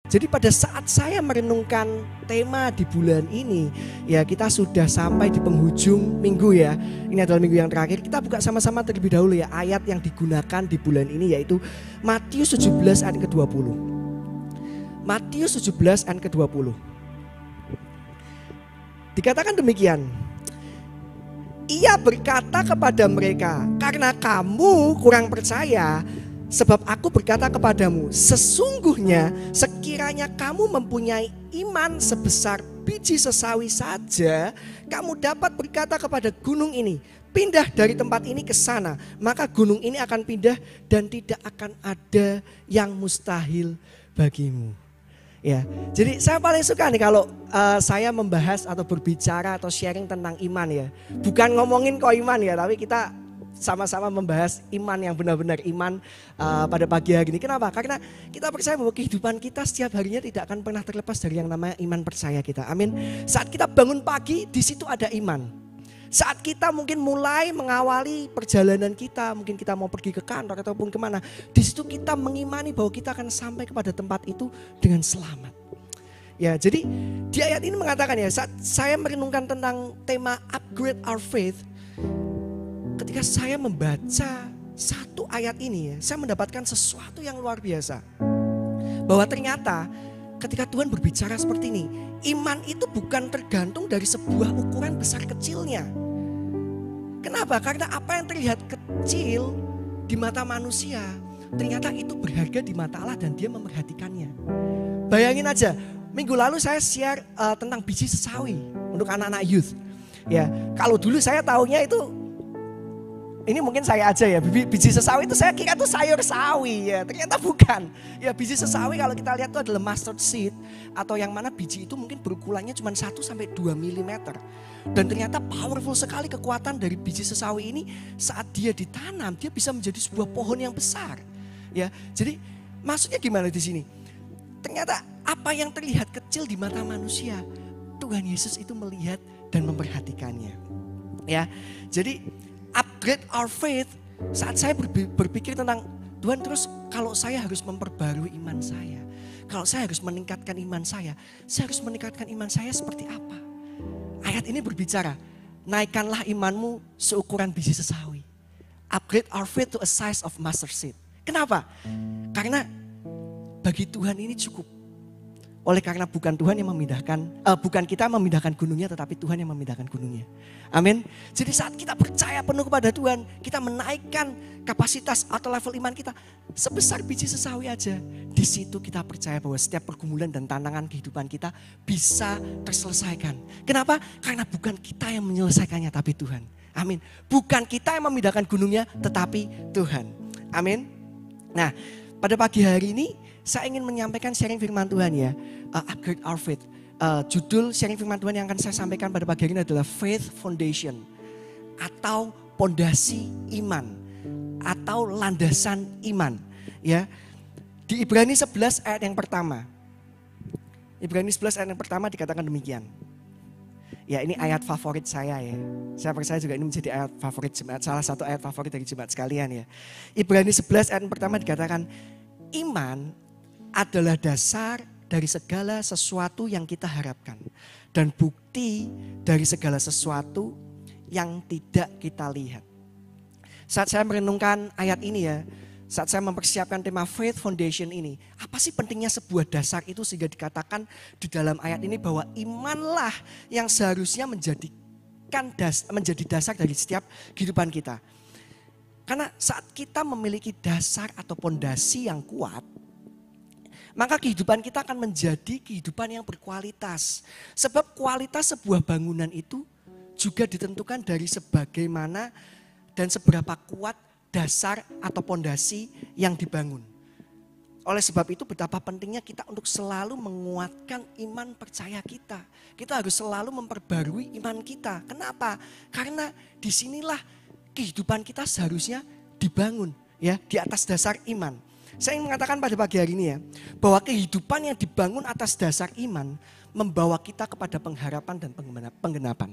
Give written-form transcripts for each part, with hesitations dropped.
Jadi pada saat saya merenungkan tema di bulan ini, ya kita sudah sampai di penghujung minggu ya. Ini adalah minggu yang terakhir. Kita buka sama-sama terlebih dahulu ya ayat yang digunakan di bulan ini, yaitu Matius 17 ayat ke-20. Matius 17 ayat ke-20. Dikatakan demikian. Ia berkata kepada mereka, karena kamu kurang percaya, sebab aku berkata kepadamu, sesungguhnya sekiranya kamu mempunyai iman sebesar biji sesawi saja, kamu dapat berkata kepada gunung ini, pindah dari tempat ini ke sana, maka gunung ini akan pindah dan tidak akan ada yang mustahil bagimu. Ya, jadi saya paling suka nih kalau saya membahas atau berbicara atau sharing tentang iman ya. Bukan ngomongin kok iman ya, tapi kita sama-sama membahas iman yang benar-benar iman pada pagi hari ini. Kenapa? Karena kita percaya bahwa kehidupan kita setiap harinya tidak akan pernah terlepas dari yang namanya iman percaya kita. Amin. Saat kita bangun pagi, di situ ada iman. Saat kita mungkin mulai mengawali perjalanan kita, mungkin kita mau pergi ke kantor ataupun kemana, di situ kita mengimani bahwa kita akan sampai kepada tempat itu dengan selamat. Ya, jadi di ayat ini mengatakan ya, saat saya merenungkan tentang tema upgrade our faith, ketika saya membaca satu ayat ini ya, saya mendapatkan sesuatu yang luar biasa. Bahwa ternyata ketika Tuhan berbicara seperti ini, iman itu bukan tergantung dari sebuah ukuran besar kecilnya. Kenapa? Karena apa yang terlihat kecil di mata manusia, ternyata itu berharga di mata Allah dan Dia memerhatikannya. Bayangin aja, minggu lalu saya share tentang biji sesawi untuk anak-anak youth. Ya, kalau dulu saya taunya itu, ini mungkin saya aja ya, biji sesawi itu saya kira itu sayur sawi ya, ternyata bukan. Ya, biji sesawi kalau kita lihat itu adalah mustard seed, atau yang mana biji itu mungkin berukurannya cuma 1-2 mm. Dan ternyata powerful sekali kekuatan dari biji sesawi ini saat dia ditanam, dia bisa menjadi sebuah pohon yang besar. Ya, jadi maksudnya gimana di sini? Ternyata apa yang terlihat kecil di mata manusia, Tuhan Yesus itu melihat dan memperhatikannya. Ya, jadi upgrade our faith, saat saya berpikir tentang Tuhan, terus kalau saya harus memperbarui iman saya, kalau saya harus meningkatkan iman saya harus meningkatkan iman saya seperti apa? Ayat ini berbicara, naikkanlah imanmu seukuran biji sesawi. Upgrade our faith to a size of mustard seed. Kenapa? Karena bagi Tuhan ini cukup. Oleh karena bukan Tuhan yang memindahkan, bukan kita memindahkan gunungnya, tetapi Tuhan yang memindahkan gunungnya. Amin. Jadi saat kita percaya penuh kepada Tuhan, kita menaikkan kapasitas atau level iman kita sebesar biji sesawi aja. Di situ kita percaya bahwa setiap pergumulan dan tantangan kehidupan kita bisa terselesaikan. Kenapa? Karena bukan kita yang menyelesaikannya, tapi Tuhan. Amin. Bukan kita yang memindahkan gunungnya, tetapi Tuhan. Amin. Nah, pada pagi hari ini saya ingin menyampaikan sharing firman Tuhan ya, upgrade our faith. Judul sharing firman Tuhan yang akan saya sampaikan pada pagi hari ini adalah Faith Foundation, atau pondasi iman, atau landasan iman. Ya, di Ibrani 11 ayat yang pertama. Ibrani 11 ayat yang pertama dikatakan demikian. Ya, ini ayat favorit saya ya. Saya percaya juga ini menjadi ayat favorit jemaat, salah satu ayat favorit dari jemaat sekalian ya. Ibrani 11 ayat yang pertama dikatakan, iman adalah dasar dari segala sesuatu yang kita harapkan dan bukti dari segala sesuatu yang tidak kita lihat. Saat saya merenungkan ayat ini ya, saat saya mempersiapkan tema Faith Foundation ini, apa sih pentingnya sebuah dasar itu sehingga dikatakan di dalam ayat ini bahwa imanlah yang seharusnya menjadi dasar dari setiap kehidupan kita. Karena saat kita memiliki dasar atau pondasi yang kuat, maka kehidupan kita akan menjadi kehidupan yang berkualitas. Sebab kualitas sebuah bangunan itu juga ditentukan dari sebagaimana dan seberapa kuat dasar atau pondasi yang dibangun. Oleh sebab itu betapa pentingnya kita untuk selalu menguatkan iman percaya kita. Kita harus selalu memperbarui iman kita. Kenapa? Karena disinilah kehidupan kita seharusnya dibangun ya, di atas dasar iman. Saya ingin mengatakan pada pagi hari ini ya, bahwa kehidupan yang dibangun atas dasar iman membawa kita kepada pengharapan dan penggenapan.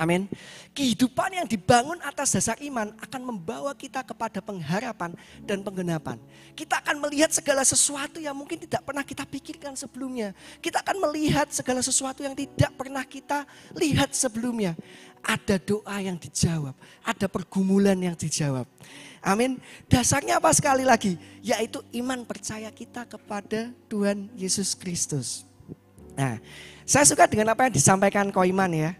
Amin. Kehidupan yang dibangun atas dasar iman akan membawa kita kepada pengharapan dan penggenapan. Kita akan melihat segala sesuatu yang mungkin tidak pernah kita pikirkan sebelumnya. Kita akan melihat segala sesuatu yang tidak pernah kita lihat sebelumnya. Ada doa yang dijawab, ada pergumulan yang dijawab. Amin. Dasarnya apa sekali lagi? Yaitu iman percaya kita kepada Tuhan Yesus Kristus. Nah, saya suka dengan apa yang disampaikan Koiman ya.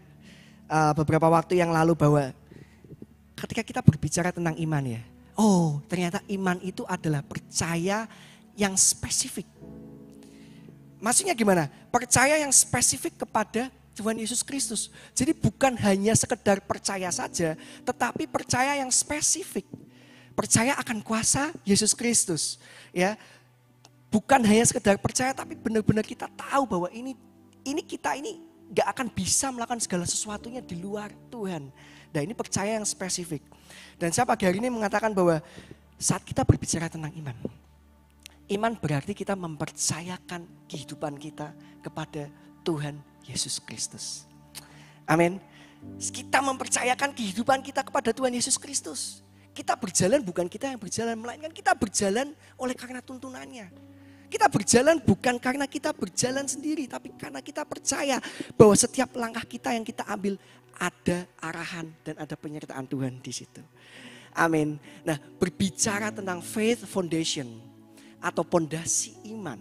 Beberapa waktu yang lalu bahwa ketika kita berbicara tentang iman ya. Oh, ternyata iman itu adalah percaya yang spesifik. Maksudnya gimana? Percaya yang spesifik kepada Tuhan Yesus Kristus. Jadi bukan hanya sekedar percaya saja, tetapi percaya yang spesifik. Percaya akan kuasa Yesus Kristus. Ya, bukan hanya sekedar percaya, tapi benar-benar kita tahu bahwa ini kita gak akan bisa melakukan segala sesuatunya di luar Tuhan. Nah, ini percaya yang spesifik. Dan saya pagi hari ini mengatakan bahwa saat kita berbicara tentang iman, iman berarti kita mempercayakan kehidupan kita kepada Tuhan Yesus Kristus. Amin. Kita mempercayakan kehidupan kita kepada Tuhan Yesus Kristus. Kita berjalan bukan kita yang berjalan, melainkan kita berjalan oleh karena tuntunannya. Kita berjalan bukan karena kita berjalan sendiri, tapi karena kita percaya bahwa setiap langkah kita yang kita ambil ada arahan dan ada penyertaan Tuhan di situ. Amin. Nah, berbicara tentang faith foundation atau pondasi iman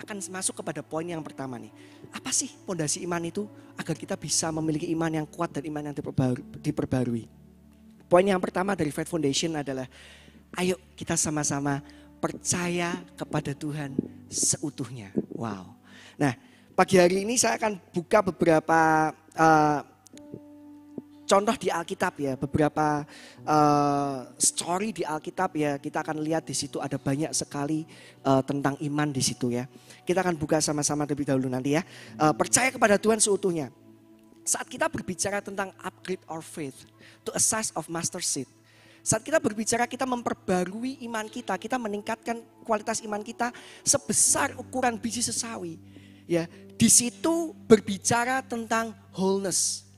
akan masuk kepada poin yang pertama nih. Apa sih pondasi iman itu agar kita bisa memiliki iman yang kuat dan iman yang diperbarui? Poin yang pertama dari faith foundation adalah ayo kita sama-sama percaya kepada Tuhan seutuhnya. Wow. Nah, pagi hari ini saya akan buka beberapa contoh di Alkitab ya, beberapa story di Alkitab ya. Kita akan lihat di situ ada banyak sekali tentang iman di situ ya. Kita akan buka sama-sama terlebih dahulu nanti ya. Percaya kepada Tuhan seutuhnya. Saat kita berbicara tentang upgrade our faith to a size of mustard seed. Saat kita berbicara kita memperbarui iman kita, kita meningkatkan kualitas iman kita sebesar ukuran biji sesawi. Ya, di situ berbicara tentang wholeness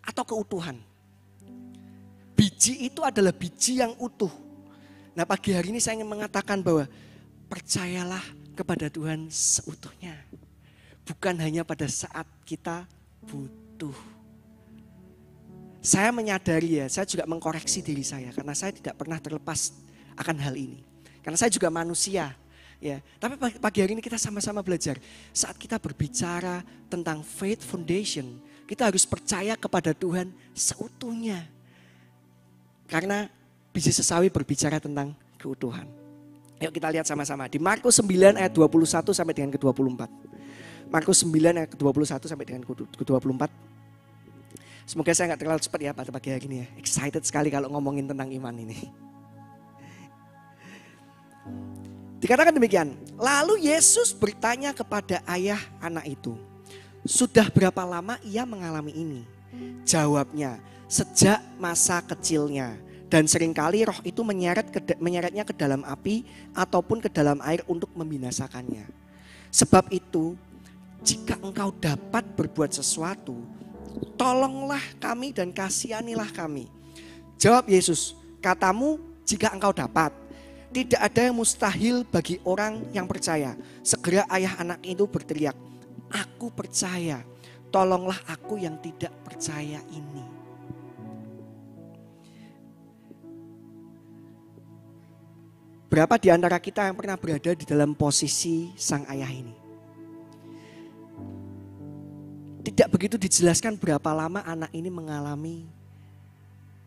atau keutuhan. Biji itu adalah biji yang utuh. Nah, pagi hari ini saya ingin mengatakan bahwa percayalah kepada Tuhan seutuhnya. Bukan hanya pada saat kita butuh. Saya menyadari ya, saya juga mengkoreksi diri saya karena saya tidak pernah terlepas akan hal ini. Karena saya juga manusia, ya. Tapi pagi hari ini kita sama-sama belajar. Saat kita berbicara tentang faith foundation, kita harus percaya kepada Tuhan seutuhnya. Karena biji sesawi berbicara tentang keutuhan. Yuk kita lihat sama-sama di Markus 9 ayat 21 sampai dengan ke-24. Markus 9 ayat ke-21 sampai dengan ke-24. Semoga saya gak terlalu cepat ya pada pagi hari ini ya. Excited sekali kalau ngomongin tentang iman ini. Dikatakan demikian. Lalu Yesus bertanya kepada ayah anak itu. Sudah berapa lama ia mengalami ini? Jawabnya, sejak masa kecilnya. Dan seringkali roh itu menyeretnya ke dalam api ataupun ke dalam air untuk membinasakannya. Sebab itu, jika engkau dapat berbuat sesuatu, tolonglah kami dan kasihanilah kami. Jawab Yesus, katamu jika engkau dapat. Tidak ada yang mustahil bagi orang yang percaya. Segera ayah anak itu berteriak, aku percaya, tolonglah aku yang tidak percaya ini. Berapa di antara kita yang pernah berada di dalam posisi sang ayah ini? Tidak begitu dijelaskan berapa lama anak ini mengalami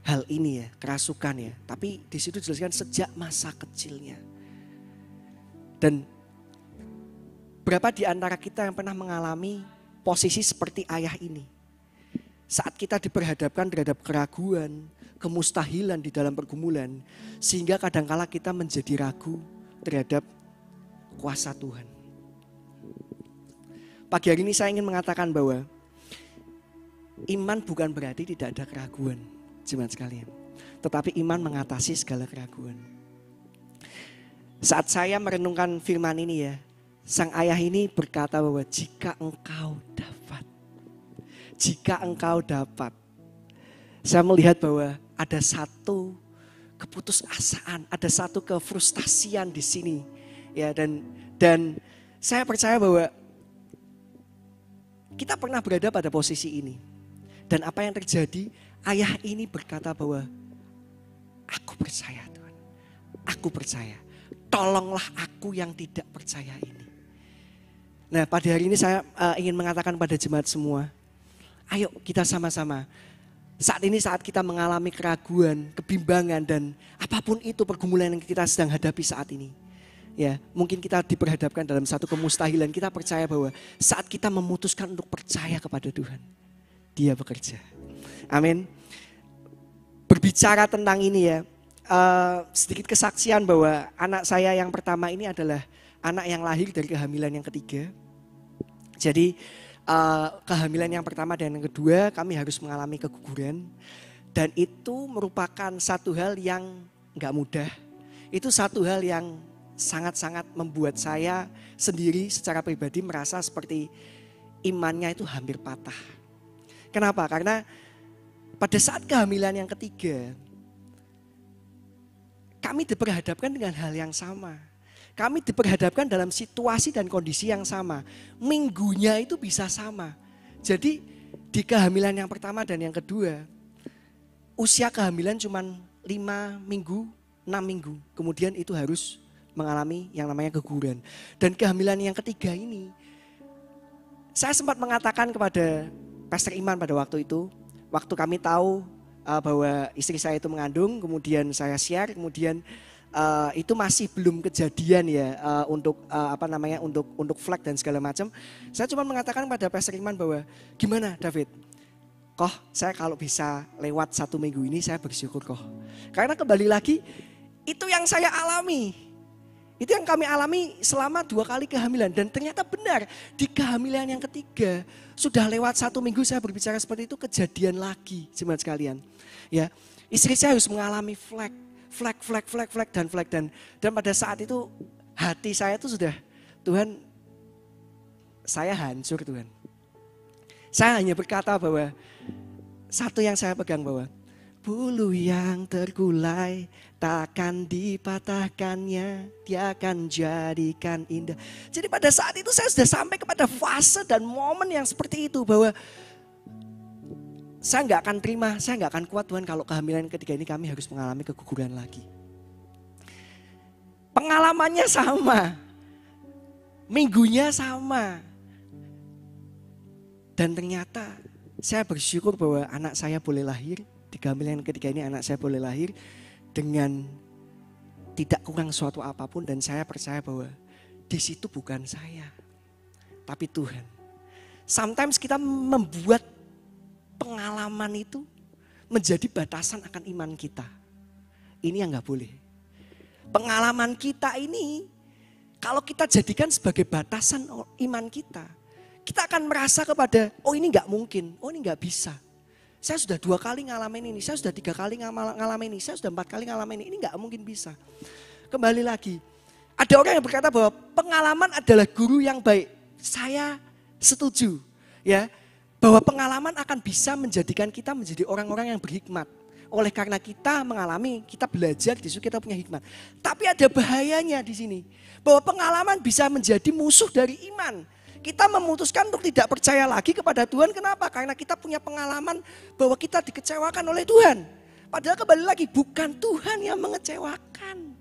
hal ini ya, kerasukan ya. Tapi di situ dijelaskan sejak masa kecilnya. Dan berapa di antara kita yang pernah mengalami posisi seperti ayah ini? Saat kita diperhadapkan terhadap keraguan, kemustahilan di dalam pergumulan, sehingga kadangkala kita menjadi ragu terhadap kuasa Tuhan. Pagi hari ini saya ingin mengatakan bahwa iman bukan berarti tidak ada keraguan, jemaat sekalian. Tetapi iman mengatasi segala keraguan. Saat saya merenungkan firman ini ya, sang ayah ini berkata bahwa jika engkau dapat. Saya melihat bahwa ada satu keputusasaan, ada satu kefrustasian di sini. Ya, dan saya percaya bahwa kita pernah berada pada posisi ini. Dan apa yang terjadi? Ayah ini berkata bahwa aku percaya Tuhan. Aku percaya. Tolonglah aku yang tidak percaya ini. Nah, pada hari ini saya ingin mengatakan pada jemaat semua, ayo kita sama-sama. Saat ini saat kita mengalami keraguan, kebimbangan dan apapun itu pergumulan yang kita sedang hadapi saat ini. Ya, mungkin kita diperhadapkan dalam satu kemustahilan. Kita percaya bahwa saat kita memutuskan untuk percaya kepada Tuhan, Dia bekerja. Amin. Berbicara tentang ini ya, sedikit kesaksian bahwa anak saya yang pertama ini adalah anak yang lahir dari kehamilan yang ketiga. Jadi kehamilan yang pertama dan yang kedua kami harus mengalami keguguran. Dan itu merupakan satu hal yang gak mudah. Itu satu hal yang sangat-sangat membuat saya sendiri secara pribadi merasa seperti imannya itu hampir patah. Kenapa? Karena pada saat kehamilan yang ketiga, kami diperhadapkan dengan hal yang sama. Kami diperhadapkan dalam situasi dan kondisi yang sama. Minggunya itu bisa sama. Jadi di kehamilan yang pertama dan yang kedua, usia kehamilan cuma 5 minggu, 6 minggu. Kemudian itu harus mengalami yang namanya keguguran. Dan kehamilan yang ketiga ini, saya sempat mengatakan kepada Pastor Iman pada waktu itu, waktu kami tahu bahwa istri saya itu mengandung, kemudian saya share, kemudian itu masih belum kejadian ya untuk untuk flag dan segala macam. Saya cuma mengatakan pada Pastor Iman bahwa gimana David, saya kalau bisa lewat 1 minggu ini saya bersyukur Karena kembali lagi itu yang saya alami. Itu yang kami alami selama 2 kali kehamilan. Dan ternyata benar di kehamilan yang ketiga sudah lewat 1 minggu saya berbicara seperti itu kejadian lagi jemaat sekalian. Ya, istri saya harus mengalami flag dan pada saat itu hati saya itu sudah Tuhan saya hancur Tuhan. Saya hanya berkata bahwa satu yang saya pegang bahwa bulu yang terkulai takkan dipatahkannya, dia akan jadikan indah. Jadi pada saat itu saya sudah sampai kepada fase dan momen yang seperti itu bahwa saya nggak akan terima, saya nggak akan kuat Tuhan kalau kehamilan ketiga ini kami harus mengalami keguguran lagi. Pengalamannya sama, minggunya sama, dan ternyata saya bersyukur bahwa anak saya boleh lahir. Di kehamilan ketiga ini anak saya boleh lahir dengan tidak kurang suatu apapun dan saya percaya bahwa di situ bukan saya, tapi Tuhan. Sometimes kita membuat pengalaman itu menjadi batasan akan iman kita. Ini yang gak boleh. Pengalaman kita ini kalau kita jadikan sebagai batasan iman kita, kita akan merasa kepada ini gak mungkin, ini gak bisa. Saya sudah 2 kali ngalamin ini, saya sudah 3 kali ngalamin ini, saya sudah 4 kali ngalamin ini gak mungkin bisa. Kembali lagi, ada orang yang berkata bahwa pengalaman adalah guru yang baik. Saya setuju ya, bahwa pengalaman akan bisa menjadikan kita menjadi orang-orang yang berhikmat. Oleh karena kita mengalami, kita belajar, di situ kita punya hikmat. Tapi ada bahayanya di sini, bahwa pengalaman bisa menjadi musuh dari iman. Kita memutuskan untuk tidak percaya lagi kepada Tuhan. Kenapa? Karena kita punya pengalaman bahwa kita dikecewakan oleh Tuhan. Padahal kembali lagi bukan Tuhan yang mengecewakan.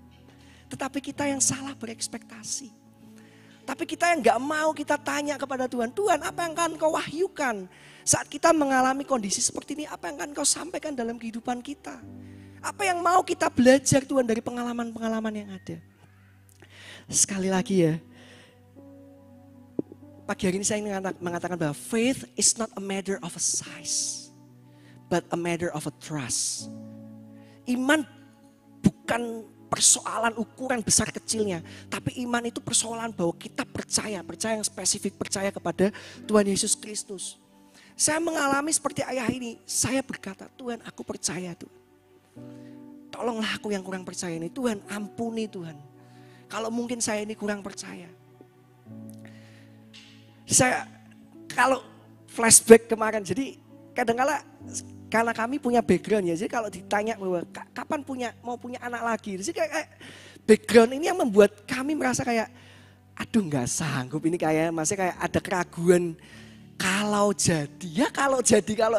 Tetapi kita yang salah berekspektasi. Tapi kita yang gak mau kita tanya kepada Tuhan. Tuhan, apa yang akan kau wahyukan? Saat kita mengalami kondisi seperti ini, apa yang akan kau sampaikan dalam kehidupan kita? Apa yang mau kita belajar Tuhan dari pengalaman-pengalaman yang ada? Sekali lagi ya. Pagi hari ini saya ingin mengatakan bahwa faith is not a matter of a size, but a matter of a trust. Iman bukan persoalan ukuran besar kecilnya, tapi iman itu persoalan bahwa kita percaya yang spesifik, percaya kepada Tuhan Yesus Kristus. Saya mengalami seperti ayah ini, saya berkata, Tuhan aku percaya Tuhan. Tolonglah aku yang kurang percaya ini, Tuhan ampuni Tuhan. Kalau mungkin saya ini kurang percaya. Saya kalau flashback kemarin, jadi kadang-kala Karena kami punya background ya, jadi kalau ditanya bahwa kapan mau punya anak lagi, jadi kayak background ini yang membuat kami merasa kayak, aduh nggak sanggup ini masih kayak ada keraguan kalau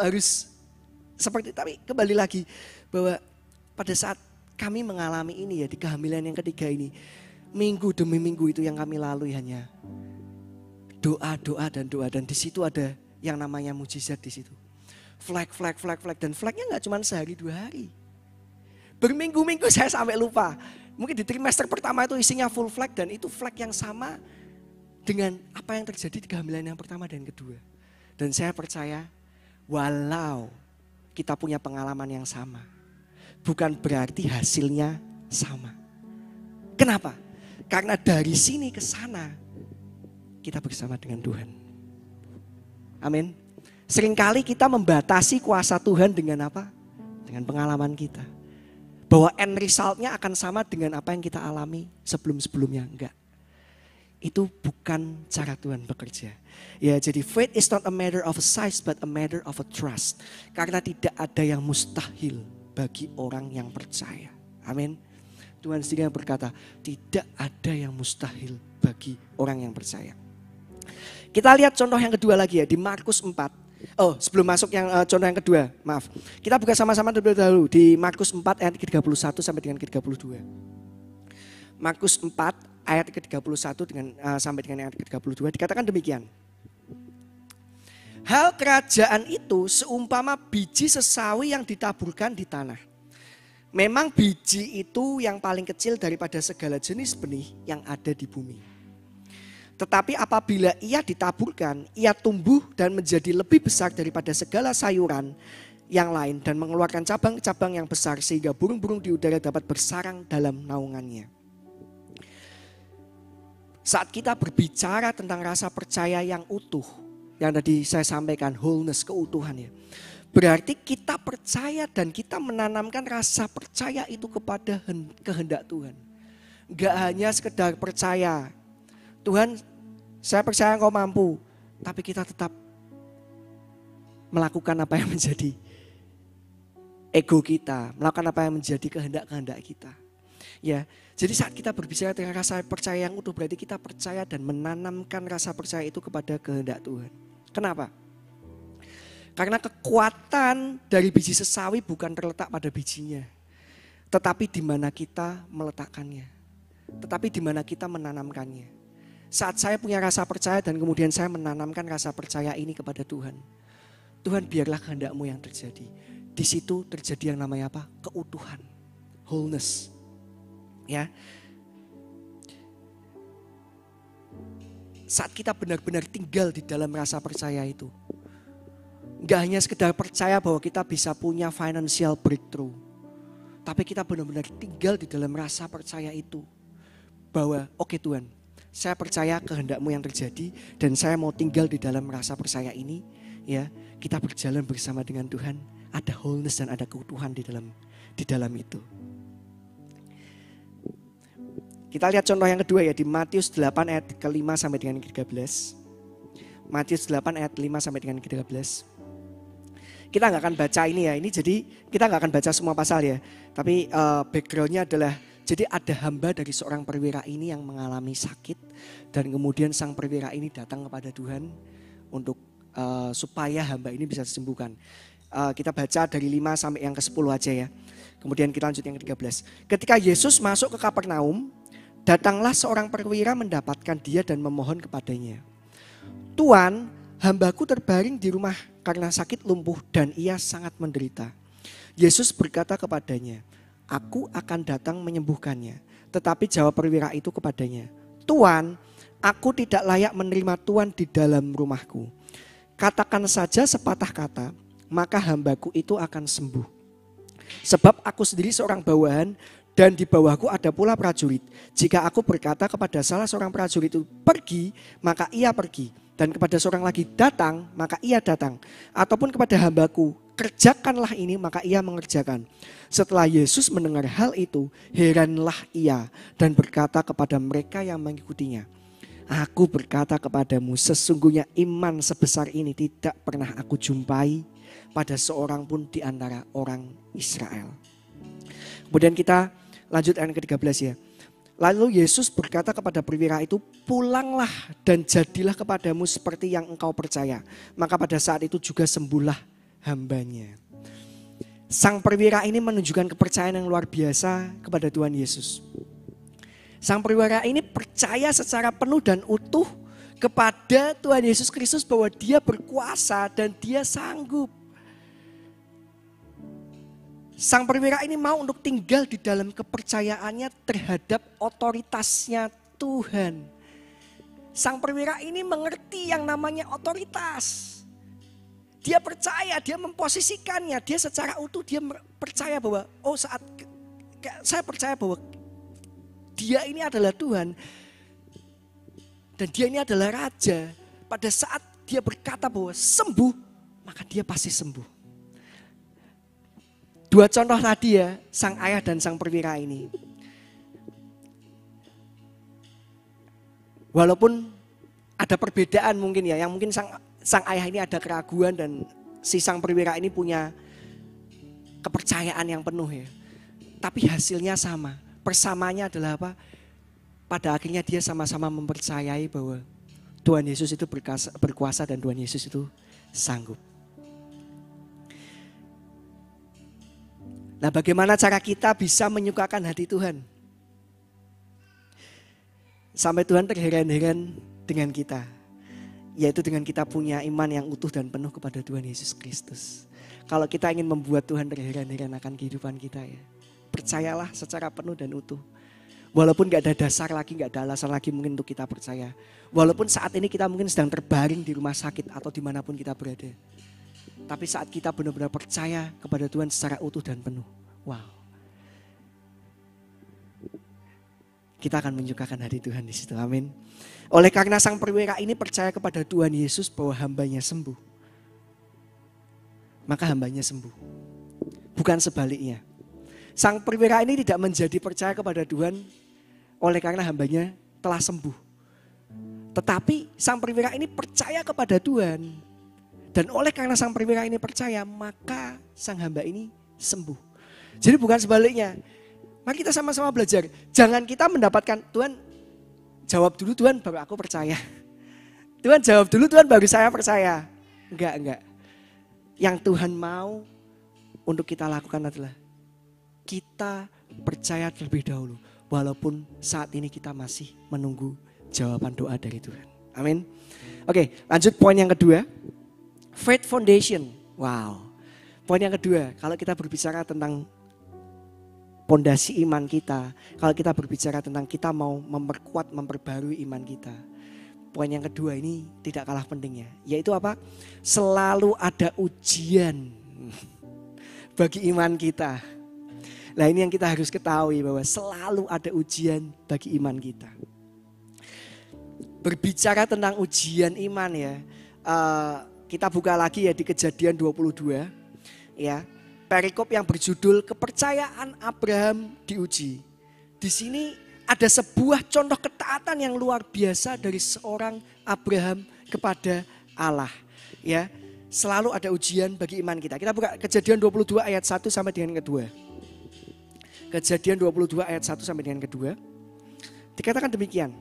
harus seperti, tapi kembali lagi bahwa pada saat kami mengalami ini ya di kehamilan yang ketiga ini, minggu demi minggu itu yang kami lalui hanya doa dan di situ ada yang namanya mujizat di situ. Flag dan flagnya nggak cuma sehari 2 hari. Berminggu-minggu saya sampai lupa. Mungkin di trimester pertama itu isinya full flag dan itu flag yang sama dengan apa yang terjadi di kehamilan yang pertama dan kedua. Dan saya percaya walau kita punya pengalaman yang sama, bukan berarti hasilnya sama. Kenapa? Karena dari sini ke sana kita bersama dengan Tuhan. Amin. Seringkali kita membatasi kuasa Tuhan dengan apa? Dengan pengalaman kita. Bahwa end resultnya akan sama dengan apa yang kita alami sebelum-sebelumnya. Enggak. Itu bukan cara Tuhan bekerja. Ya, jadi faith is not a matter of size but a matter of a trust. Karena tidak ada yang mustahil bagi orang yang percaya. Amin. Tuhan sendiri yang berkata, tidak ada yang mustahil bagi orang yang percaya. Kita lihat contoh yang kedua lagi ya di Markus 4. Oh, sebelum masuk yang contoh yang kedua, maaf. Kita buka sama-sama terlebih dahulu di Markus 4 ayat 31 sampai dengan 32. Markus 4 ayat 31 sampai dengan ayat 32 dikatakan demikian. Hal kerajaan itu seumpama biji sesawi yang ditaburkan di tanah. Memang biji itu yang paling kecil daripada segala jenis benih yang ada di bumi. Tetapi apabila ia ditaburkan, ia tumbuh dan menjadi lebih besar daripada segala sayuran yang lain dan mengeluarkan cabang-cabang yang besar sehingga burung-burung di udara dapat bersarang dalam naungannya. Saat kita berbicara tentang rasa percaya yang utuh, yang tadi saya sampaikan wholeness, keutuhan ya. Berarti kita percaya dan kita menanamkan rasa percaya itu kepada kehendak Tuhan. Enggak hanya sekedar percaya, Tuhan saya percaya Engkau mampu, tapi kita tetap melakukan apa yang menjadi ego kita, melakukan apa yang menjadi kehendak-kehendak kita. Ya, jadi saat kita berbicara dengan rasa percaya yang utuh, berarti kita percaya dan menanamkan rasa percaya itu kepada kehendak Tuhan. Kenapa? Karena kekuatan dari biji sesawi bukan terletak pada bijinya, tetapi di mana kita meletakkannya, tetapi di mana kita menanamkannya. Saat saya punya rasa percaya dan kemudian saya menanamkan rasa percaya ini kepada Tuhan. Tuhan biarlah kehendak-Mu yang terjadi. Di situ terjadi yang namanya apa? Keutuhan. Wholeness. Ya. Saat kita benar-benar tinggal di dalam rasa percaya itu. Enggak hanya sekedar percaya bahwa kita bisa punya financial breakthrough. Tapi kita benar-benar tinggal di dalam rasa percaya itu. Bahwa oke Tuhan, saya percaya kehendak-Mu yang terjadi dan saya mau tinggal di dalam rasa percaya ini. Ya, kita berjalan bersama dengan Tuhan. Ada wholeness dan ada keutuhan di dalam itu. Kita lihat contoh yang kedua ya di Matius 8 ayat ke-5 sampai dengan ke-13. Matius 8 ayat 5 sampai dengan ke-13. Kita nggak akan baca ini ya. Ini jadi kita nggak akan baca semua pasal ya. Tapi backgroundnya adalah jadi ada hamba dari seorang perwira ini yang mengalami sakit dan kemudian sang perwira ini datang kepada Tuhan untuk supaya hamba ini bisa disembuhkan. Kita baca dari 5 sampai yang ke-10 aja ya. Kemudian kita lanjut yang ke-13. Ketika Yesus masuk ke Kapernaum, datanglah seorang perwira mendapatkan dia dan memohon kepadanya. Tuan, hambaku terbaring di rumah karena sakit lumpuh dan ia sangat menderita. Yesus berkata kepadanya, aku akan datang menyembuhkannya. Tetapi jawab perwira itu kepadanya, Tuan, aku tidak layak menerima Tuan di dalam rumahku. Katakan saja sepatah kata, maka hambaku itu akan sembuh. Sebab aku sendiri seorang bawahan dan di bawahku ada pula prajurit. Jika aku berkata kepada salah seorang prajurit itu pergi, maka ia pergi. Dan kepada seorang lagi datang, maka ia datang. Ataupun kepada hambaku, kerjakanlah ini, maka ia mengerjakan. Setelah Yesus mendengar hal itu, heranlah ia dan berkata kepada mereka yang mengikutinya, aku berkata kepadamu, sesungguhnya iman sebesar ini tidak pernah aku jumpai pada seorang pun di antara orang Israel. Kemudian kita lanjut ayat ke-13 ya. Lalu Yesus berkata kepada perwira itu, pulanglah dan jadilah kepadamu seperti yang engkau percaya. Maka pada saat itu juga sembuhlah hambanya. Sang perwira ini menunjukkan kepercayaan yang luar biasa kepada Tuhan Yesus. Sang perwira ini percaya secara penuh dan utuh kepada Tuhan Yesus Kristus bahwa dia berkuasa dan dia sanggup. Sang perwira ini mau untuk tinggal di dalam kepercayaannya terhadap otoritasnya Tuhan. Sang perwira ini mengerti yang namanya otoritas. Dia percaya, dia memposisikannya, dia secara utuh dia percaya bahwa saya percaya bahwa dia ini adalah Tuhan dan dia ini adalah Raja. Pada saat dia berkata bahwa sembuh, maka dia pasti sembuh. Dua contoh tadi ya, sang ayah dan sang perwira ini. Walaupun ada perbedaan mungkin ya, yang mungkin sang ayah ini ada keraguan dan si sang perwira ini punya kepercayaan yang penuh ya. Tapi hasilnya sama. Persamanya adalah apa? Pada akhirnya dia sama-sama mempercayai bahwa Tuhan Yesus itu berkuasa dan Tuhan Yesus itu sanggup. Nah, bagaimana cara kita bisa menyukakan hati Tuhan? Sampai Tuhan terheran-heran dengan kita. Yaitu dengan kita punya iman yang utuh dan penuh kepada Tuhan Yesus Kristus. Kalau kita ingin membuat Tuhan terheran-heran akan kehidupan kita ya. Percayalah secara penuh dan utuh. Walaupun gak ada dasar lagi, gak ada alasan lagi mungkin untuk kita percaya. Walaupun saat ini kita mungkin sedang terbaring di rumah sakit atau dimanapun kita berada. Tapi saat kita benar-benar percaya kepada Tuhan secara utuh dan penuh. Wow. Kita akan menyukakan hati Tuhan di situ. Amin. Oleh karena sang perwira ini percaya kepada Tuhan Yesus bahwa hambanya sembuh. Maka hambanya sembuh. Bukan sebaliknya. Sang perwira ini tidak menjadi percaya kepada Tuhan oleh karena hambanya telah sembuh. Tetapi sang perwira ini percaya kepada Tuhan. Dan oleh karena sang perwira ini percaya, maka sang hamba ini sembuh. Jadi bukan sebaliknya. Mari kita sama-sama belajar. Jangan kita mendapatkan, Tuhan jawab dulu Tuhan baru aku percaya. Tuhan jawab dulu Tuhan baru saya percaya. Enggak. Yang Tuhan mau untuk kita lakukan adalah kita percaya terlebih dahulu. Walaupun saat ini kita masih menunggu jawaban doa dari Tuhan. Amin. Oke, lanjut poin yang kedua. Faith foundation. Wow. Poin yang kedua, kalau kita berbicara tentang pondasi iman kita, kalau kita berbicara tentang kita mau memperkuat, memperbarui iman kita. Poin yang kedua ini tidak kalah pentingnya, yaitu apa? Selalu ada ujian bagi iman kita. Nah, ini yang kita harus ketahui bahwa selalu ada ujian bagi iman kita. Berbicara tentang ujian iman ya, kita buka lagi ya di Kejadian 22 ya. Perikop yang berjudul kepercayaan Abraham diuji. Di sini ada sebuah contoh ketaatan yang luar biasa dari seorang Abraham kepada Allah ya. Selalu ada ujian bagi iman kita. Kita buka Kejadian 22 ayat 1 sampai dengan kedua. Kejadian 22 ayat 1 sampai dengan kedua. Dikatakan demikian.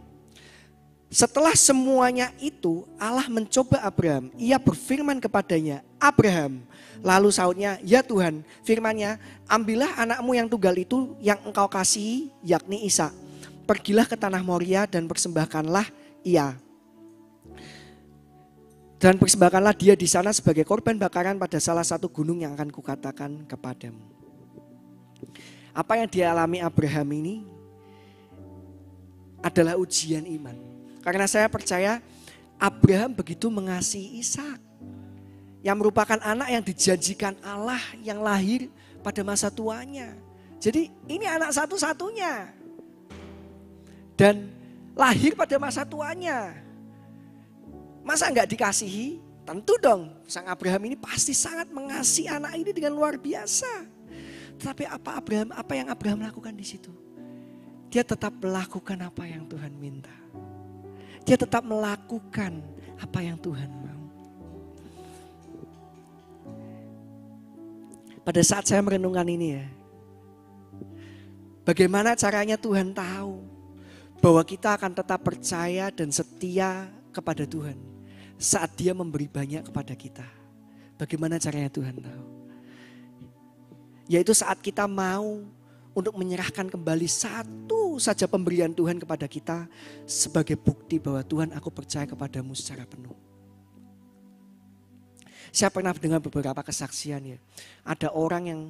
Setelah semuanya itu Allah mencoba Abraham. Ia berfirman kepadanya, Abraham. Lalu sautnya, ya Tuhan, firman-Nya, ambillah anakmu yang tunggal itu yang engkau kasihi, yakni Ishak. Pergilah ke tanah Moria dan persembahkanlah ia. Dan persembahkanlah dia di sana sebagai korban bakaran pada salah satu gunung yang akan kukatakan kepadamu. Apa yang dialami Abraham ini adalah ujian iman. Karena saya percaya Abraham begitu mengasihi Ishak. Yang merupakan anak yang dijanjikan Allah yang lahir pada masa tuanya. Jadi ini anak satu-satunya. Dan lahir pada masa tuanya. Masa enggak dikasihi? Tentu dong, sang Abraham ini pasti sangat mengasihi anak ini dengan luar biasa. Tetapi apa yang Abraham lakukan di situ? Dia tetap melakukan apa yang Tuhan minta. Dia tetap melakukan apa yang Tuhan mau. Pada saat saya merenungkan ini ya, bagaimana caranya Tuhan tahu bahwa kita akan tetap percaya dan setia kepada Tuhan saat Dia memberi banyak kepada kita. Bagaimana caranya Tuhan tahu? Yaitu saat kita mau untuk menyerahkan kembali satu saja pemberian Tuhan kepada kita sebagai bukti bahwa Tuhan, aku percaya kepadamu secara penuh. Saya pernah dengar beberapa kesaksian ya. Ada orang yang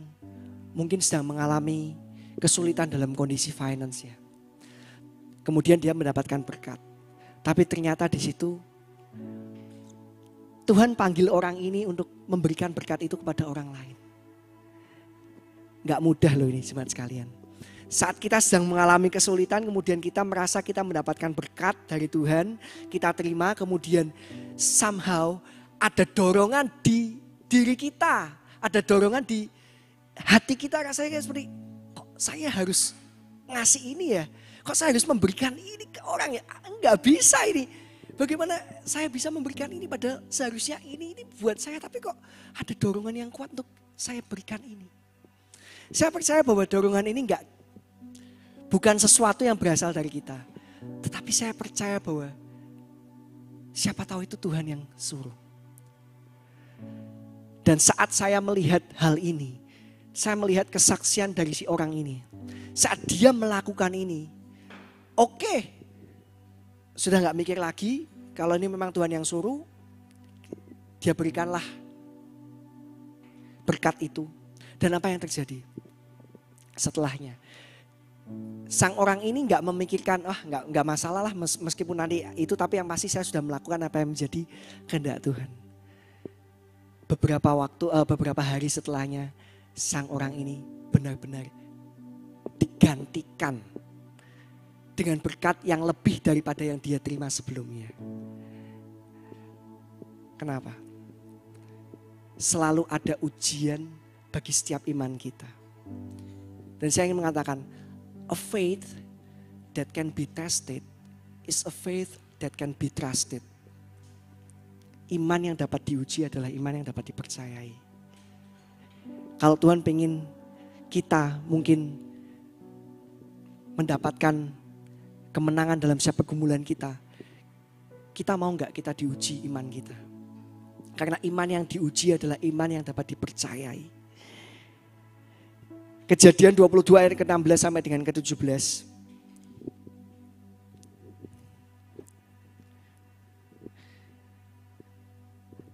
mungkin sedang mengalami kesulitan dalam kondisi finance ya. Kemudian dia mendapatkan berkat. Tapi ternyata di situ Tuhan panggil orang ini untuk memberikan berkat itu kepada orang lain. Gak mudah loh ini jemaat sekalian. Saat kita sedang mengalami kesulitan, kemudian kita merasa kita mendapatkan berkat dari Tuhan, kita terima, kemudian somehow ada dorongan di diri kita, ada dorongan di hati kita, rasanya kayak seperti, kok saya harus ngasih ini ya? Kok saya harus memberikan ini ke orang ya? Enggak bisa ini. Bagaimana saya bisa memberikan ini padahal seharusnya ini buat saya, tapi kok ada dorongan yang kuat untuk saya berikan ini. Saya percaya bahwa dorongan ini bukan sesuatu yang berasal dari kita. Tetapi saya percaya bahwa siapa tahu itu Tuhan yang suruh. Dan saat saya melihat hal ini, saya melihat kesaksian dari si orang ini. Saat dia melakukan ini, oke, sudah gak mikir lagi, kalau ini memang Tuhan yang suruh, dia berikanlah berkat itu. Dan apa yang terjadi setelahnya? Sang orang ini gak memikirkan, gak masalah lah meskipun nanti itu, tapi yang pasti saya sudah melakukan apa yang menjadi kehendak Tuhan. Beberapa hari setelahnya, sang orang ini benar-benar digantikan dengan berkat yang lebih daripada yang dia terima sebelumnya. Kenapa? Selalu ada ujian bagi setiap iman kita. Dan saya ingin mengatakan, a faith that can be tested is a faith that can be trusted. Iman yang dapat diuji adalah iman yang dapat dipercayai. Kalau Tuhan pengen kita mungkin mendapatkan kemenangan dalam setiap pergumulan kita, kita mau gak kita diuji iman kita? Karena iman yang diuji adalah iman yang dapat dipercayai. Kejadian 22 ayat ke-16 sampai dengan ke-17.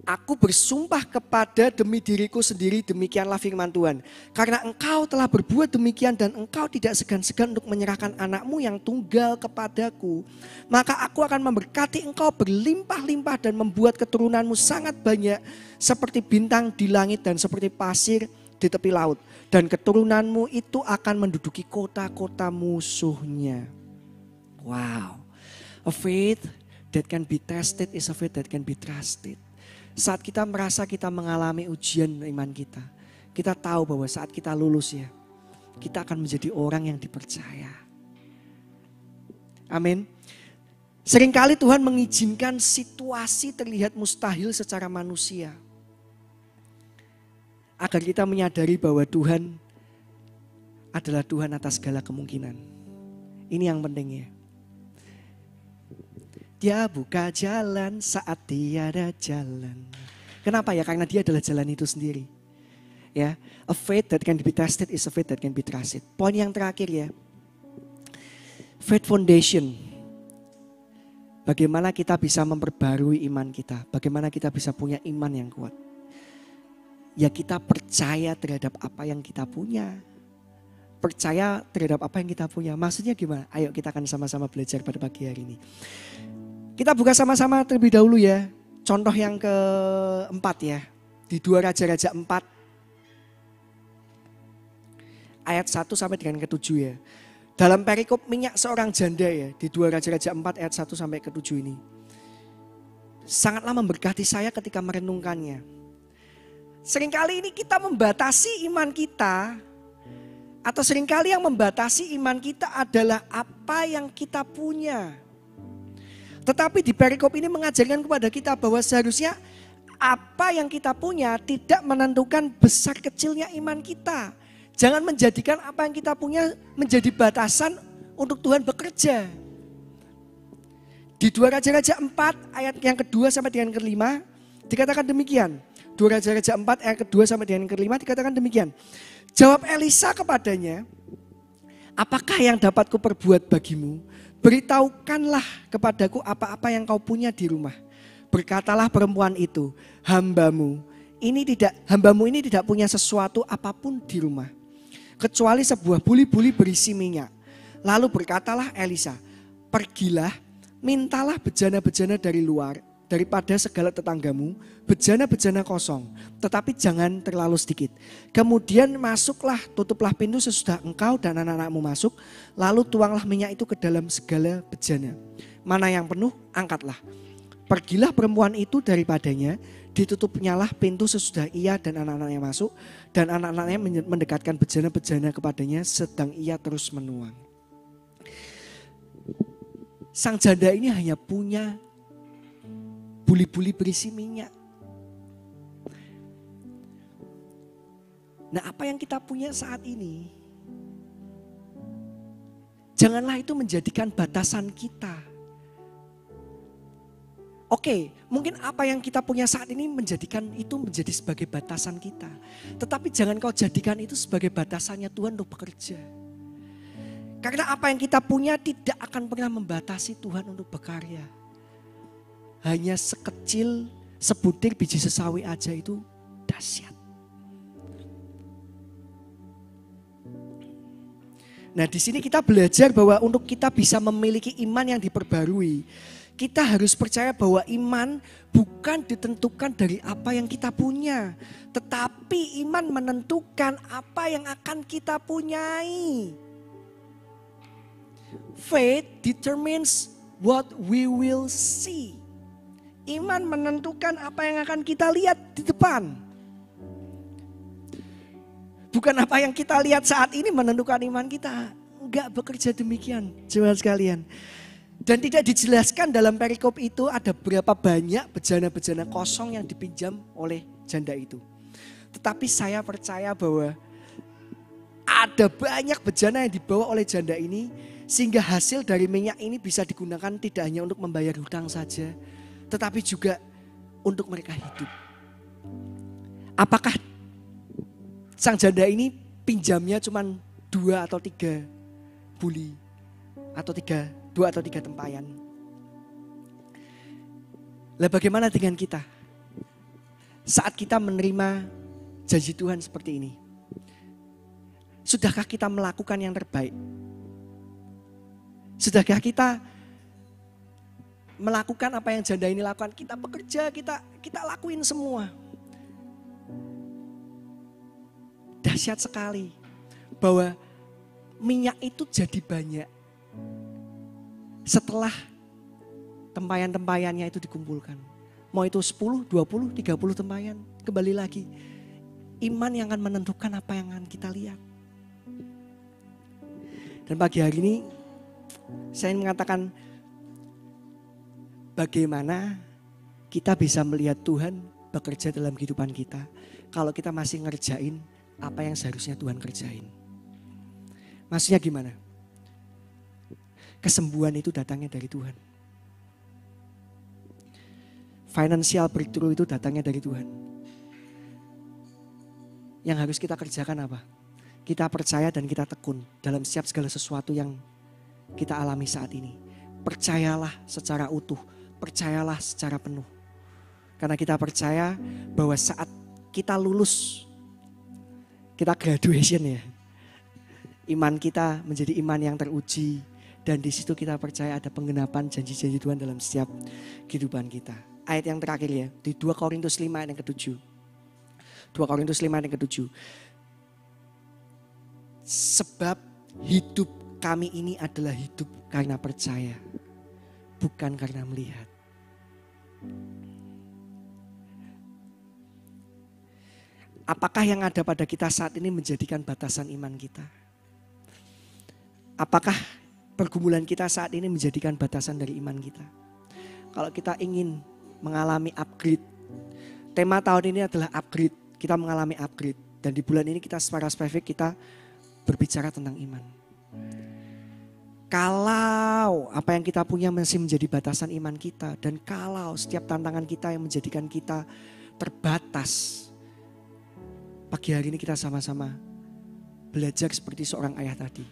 Aku bersumpah kepada demi diriku sendiri, demikianlah firman Tuhan. Karena engkau telah berbuat demikian dan engkau tidak segan-segan untuk menyerahkan anakmu yang tunggal kepadaku. Maka aku akan memberkati engkau berlimpah-limpah dan membuat keturunanmu sangat banyak. Seperti bintang di langit dan seperti pasir di tepi laut. Dan keturunanmu itu akan menduduki kota-kota musuhnya. Wow. A faith that can be tested is a faith that can be trusted. Saat kita merasa kita mengalami ujian iman kita, kita tahu bahwa saat kita lulus ya, kita akan menjadi orang yang dipercaya. Amin. Seringkali Tuhan mengizinkan situasi terlihat mustahil secara manusia, agar kita menyadari bahwa Tuhan adalah Tuhan atas segala kemungkinan. Ini yang penting ya. Dia buka jalan saat tiada jalan. Kenapa ya? Karena dia adalah jalan itu sendiri. Ya, a faith that can be tested is a faith that can be trusted. Poin yang terakhir ya. Faith foundation. Bagaimana kita bisa memperbarui iman kita? Bagaimana kita bisa punya iman yang kuat? Ya kita percaya terhadap apa yang kita punya. Percaya terhadap apa yang kita punya. Maksudnya gimana? Ayo kita akan sama-sama belajar pada pagi hari ini. Kita buka sama-sama terlebih dahulu ya. Contoh yang keempat ya. Di 2 Raja-Raja 4. Ayat 1 sampai dengan ke-7 ya. Dalam perikop minyak seorang janda ya. Di 2 Raja-Raja 4 ayat 1 sampai ke-7 ini. Sangatlah memberkati saya ketika merenungkannya. Seringkali ini kita membatasi iman kita. Atau seringkali yang membatasi iman kita adalah apa yang kita punya. Tetapi di perikop ini mengajarkan kepada kita bahwa seharusnya Apa yang kita punya tidak menentukan besar kecilnya iman kita. Jangan menjadikan apa yang kita punya menjadi batasan untuk Tuhan bekerja. Di 2 Raja-Raja 4 ayat yang kedua sampai dengan kelima dikatakan demikian. 2 Raja-Raja 4 ayat kedua sampai dengan kelima dikatakan demikian. Jawab Elisa kepadanya, apakah yang dapat kuperbuat bagimu? Beritahukanlah kepadaku apa-apa yang kau punya di rumah. Berkatalah perempuan itu, hambamu ini tidak punya sesuatu apapun di rumah, kecuali sebuah buli-buli berisi minyak. Lalu berkatalah Elisa, pergilah, mintalah bejana-bejana dari luar, daripada segala tetanggamu, bejana-bejana kosong, tetapi jangan terlalu sedikit. Kemudian masuklah, tutuplah pintu sesudah engkau dan anak-anakmu masuk, lalu tuanglah minyak itu ke dalam segala bejana. Mana yang penuh, angkatlah. Pergilah perempuan itu daripadanya, ditutupnyalah pintu sesudah ia dan anak-anaknya masuk, dan anak-anaknya mendekatkan bejana-bejana kepadanya sedang ia terus menuang. Sang janda ini hanya punya buli-buli berisi minyak. Nah, apa yang kita punya saat ini, janganlah itu menjadikan batasan kita. Oke, mungkin apa yang kita punya saat ini menjadi sebagai batasan kita. Tetapi jangan kau jadikan itu sebagai batasannya Tuhan untuk bekerja. Karena apa yang kita punya tidak akan pernah membatasi Tuhan untuk berkarya. Hanya sekecil sebutir biji sesawi aja itu dahsyat. Nah, di sini kita belajar bahwa untuk kita bisa memiliki iman yang diperbarui, kita harus percaya bahwa iman bukan ditentukan dari apa yang kita punya, tetapi iman menentukan apa yang akan kita punyai. Faith determines what we will see. Iman menentukan apa yang akan kita lihat di depan. Bukan apa yang kita lihat saat ini menentukan iman kita. Enggak bekerja demikian, jemaat sekalian. Dan tidak dijelaskan dalam perikop itu ada berapa banyak bejana-bejana kosong yang dipinjam oleh janda itu. Tetapi saya percaya bahwa ada banyak bejana yang dibawa oleh janda ini, sehingga hasil dari minyak ini bisa digunakan tidak hanya untuk membayar hutang saja, tetapi juga untuk mereka hidup. Apakah sang janda ini pinjamnya cuma 2 atau 3 buli atau 2 atau 3 tempayan? Lah bagaimana dengan kita? Saat kita menerima janji Tuhan seperti ini, sudahkah kita melakukan yang terbaik? Sudahkah kita melakukan apa yang janda ini lakukan? Kita bekerja, kita lakuin semua. Dahsyat sekali bahwa minyak itu jadi banyak setelah tempayan-tempayannya itu dikumpulkan. Mau itu 10, 20, 30 tempayan, kembali lagi. Iman yang akan menentukan apa yang akan kita lihat. Dan pagi hari ini saya ingin mengatakan bagaimana kita bisa melihat Tuhan bekerja dalam kehidupan kita kalau kita masih ngerjain apa yang seharusnya Tuhan kerjain. Maksudnya gimana? Kesembuhan itu datangnya dari Tuhan. Financial breakthrough itu datangnya dari Tuhan. Yang harus kita kerjakan apa? Kita percaya dan kita tekun dalam setiap segala sesuatu yang kita alami saat ini. Percayalah secara utuh, percayalah secara penuh. Karena kita percaya bahwa saat kita lulus, kita graduation ya, iman kita menjadi iman yang teruji. Dan di situ kita percaya ada penggenapan janji-janji Tuhan dalam setiap kehidupan kita. Ayat yang terakhir ya, di 2 Korintus 5 ayat yang ke-7. 2 Korintus 5 ayat yang ke-7. Sebab hidup kami ini adalah hidup karena percaya, bukan karena melihat. Apakah yang ada pada kita saat ini menjadikan batasan iman kita? Apakah pergumulan kita saat ini menjadikan batasan dari iman kita? Kalau kita ingin mengalami upgrade Tema tahun ini adalah upgrade. Kita mengalami upgrade. Dan di bulan ini kita secara spesifik kita berbicara tentang iman. Kalau apa yang kita punya masih menjadi batasan iman kita. Dan kalau setiap tantangan kita yang menjadikan kita terbatas. Pagi hari ini kita sama-sama belajar seperti seorang ayah tadi.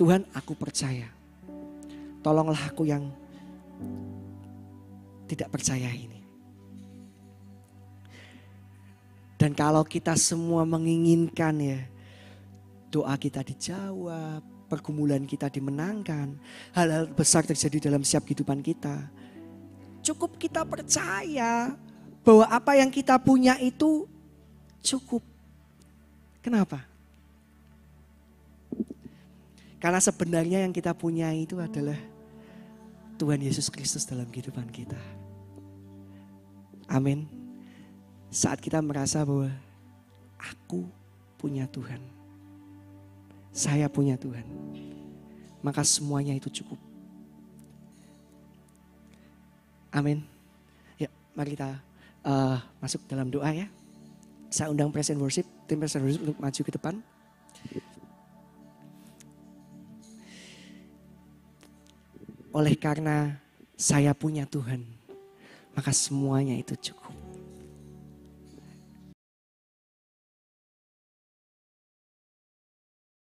Tuhan, aku percaya. Tolonglah aku yang tidak percaya ini. Dan kalau kita semua menginginkan ya, doa kita dijawab, pergumulan kita dimenangkan, hal-hal besar terjadi dalam setiap kehidupan kita. Cukup kita percaya bahwa apa yang kita punya itu cukup. Kenapa? Karena sebenarnya yang kita punya itu adalah Tuhan Yesus Kristus dalam kehidupan kita. Amin. Saat kita merasa bahwa aku punya Tuhan. Saya punya Tuhan. Maka semuanya itu cukup. Amin. Ya, mari kita masuk dalam doa ya. Saya undang Present Worship, tim Present Worship untuk maju ke depan. Oleh karena saya punya Tuhan, maka semuanya itu cukup.